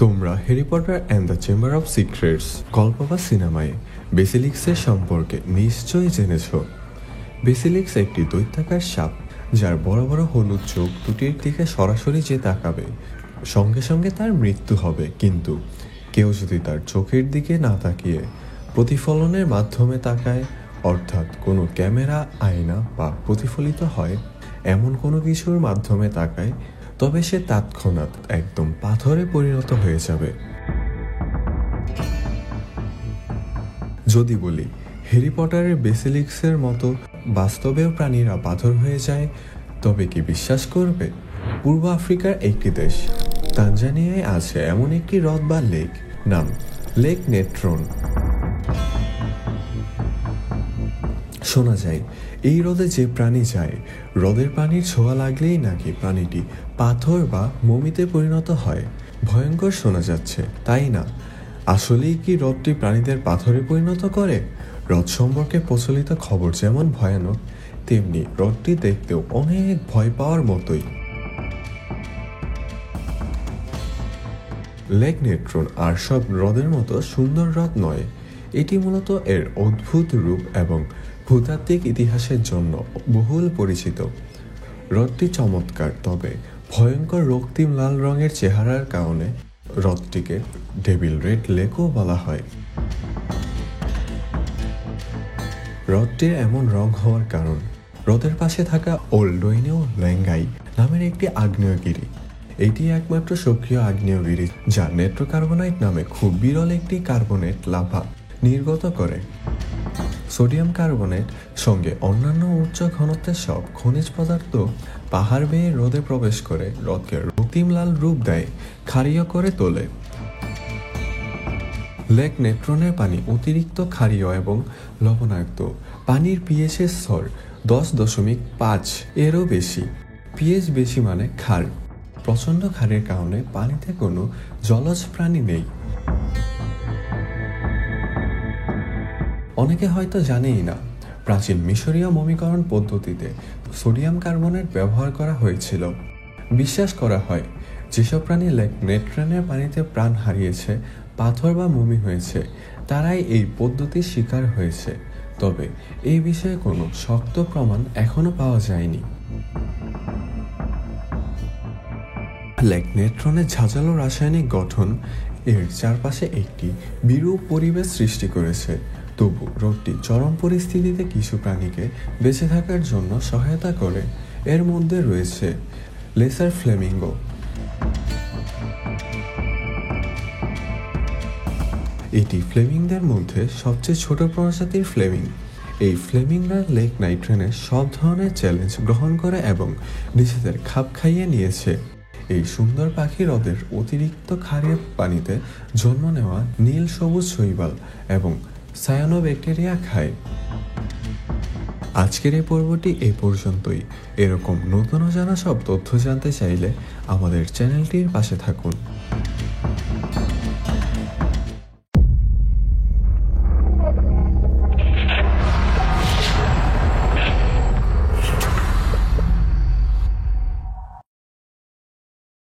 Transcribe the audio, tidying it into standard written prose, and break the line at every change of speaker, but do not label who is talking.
তোমরা Harry Potter and the chamber of secrets গল্প বা সিনেমায় বেসিলিস্কের সম্পর্কে নিশ্চয়ই জেনেছ। বেসিলিস্ক একটি দৈত্যাকার সাপ, যার বড় বড় হলুদ চোখ দুটির দিকে সরাসরি যে তাকাবে সঙ্গে সঙ্গে তার মৃত্যু হবে। কিন্তু কেউ যদি তার চোখের দিকে না তাকিয়ে প্রতিফলনের মাধ্যমে তাকায়, অর্থাৎ কোনো ক্যামেরা, আয়না বা প্রতিফলিত হয় এমন কোনো কিছুর মাধ্যমে তাকায়, তবে সে তৎক্ষণাৎ একদম পাথরে পরিণত হয়ে যাবে। যদি বলি হ্যারি পটারের বেসিলিস্কের মতো বাস্তবেও প্রাণীরা পাথর হয়ে যায়, তবে কি বিশ্বাস করবে? পূর্ব আফ্রিকার একটি দেশ তানজানিয়ায় আছে এমন একটি হ্রদ বা লেক, নাম লেক নেত্রন। শোনা যায় এই হ্রদে যে প্রাণী যায়, হ্রদের পানির ছোঁয়া লাগলেই নাকি প্রাণীটি পাথর বা মমিতে পরিণত হয়। ভয়ঙ্কর শোনা যাচ্ছে, তাই না? আসলেই কি হ্রদটি প্রাণীদের পাথরে পরিণত করে? হ্রদ সম্পর্কে প্রচলিত খবর যেমন ভয়ানক, তেমনি হ্রদটি দেখতেও অনেক ভয় পাওয়ার মতোই। লেক নেত্রন আর সব হ্রদের মতো সুন্দর হ্রদ নয়। এটি মূলত এর অদ্ভুত রূপ এবং ভূতাত্ত্বিক ইতিহাসের জন্য বহুল পরিচিত। হ্রদটি চমৎকার, তবে ভয়ঙ্কর রক্তিম লাল রঙের চেহারার কারণে হ্রদটিকে ডেভিল রেড লেকও বলা হয়। হ্রদটির এমন রং হওয়ার কারণ, হ্রদের পাশে থাকা ওল্ডোইনেও ল্যাঙ্গাই নামের একটি আগ্নেয়গিরি। এটি একমাত্র সক্রিয় আগ্নেয়গিরি যা নেট্রোকার্বনাইট নামে খুব বিরল একটি কার্বনেট লাভা নির্গত করে। সোডিয়াম কার্বনেট সঙ্গে অন্যান্য উচ্চ ঘনত্বের সব খনিজ পদার্থ পাহাড় বেয়ে হ্রদে প্রবেশ করে হ্রদকে রক্তিম লাল রূপ দেয়, ক্ষারীয় করে তোলে। লেক নেত্রনের পানি অতিরিক্ত ক্ষারীয় এবং লবণাক্ত। পানির পিএইচের স্তর 10.5 এরও বেশি। পিএইচ বেশি মানে ক্ষার। প্রচণ্ড ক্ষারের কারণে পানিতে কোনো জলজ প্রাণী নেই। অনেকে হয়তো জানেই না, প্রাচীন মিশরীয় মমিকরণ পদ্ধতিতে সোডিয়াম কার্বনেট ব্যবহার করা হয়েছিল। বিশ্বাস করা হয় যেসব প্রাণী লেক নেত্রনের পানিতে প্রাণ হারিয়েছে, পাথর বা মমি হয়েছে, তারাই এই পদ্ধতির শিকার হয়েছে। তবে এই বিষয়ে কোনো শক্ত প্রমাণ এখনো পাওয়া যায়নি। লেক নেত্রনের ঝাঁঝালো রাসায়নিক গঠন এর চারপাশে একটি বিরূপ পরিবেশ সৃষ্টি করেছে। তবু হ্রদটি চরম পরিস্থিতিতে কিছু প্রাণীকে বেঁচে থাকার জন্য সহায়তা করে। এর মধ্যে রয়েছে লেসার ফ্লেমিঙ্গো। এটি ফ্লেমিঙ্গদের মধ্যে সবচেয়ে ছোট প্রজাতির ফ্লেমিং। এই ফ্লেমিংরা লেক নেত্রনের সব ধরনের চ্যালেঞ্জ গ্রহণ করে এবং নিজেদের খাপ খাইয়ে নিয়েছে। এই সুন্দর পাখি হ্রদের অতিরিক্ত ক্ষারীয় পানিতে জন্ম নেওয়া নীল সবুজ শৈবাল এবং সায়ানোব্যাকটেরিয়া খায়। আজকের এই পর্বটি এ পর্যন্তই। এরকম নতুন জানা সব তথ্য জানতে চাইলে আমাদের চ্যানেলটির পাশে থাকুন।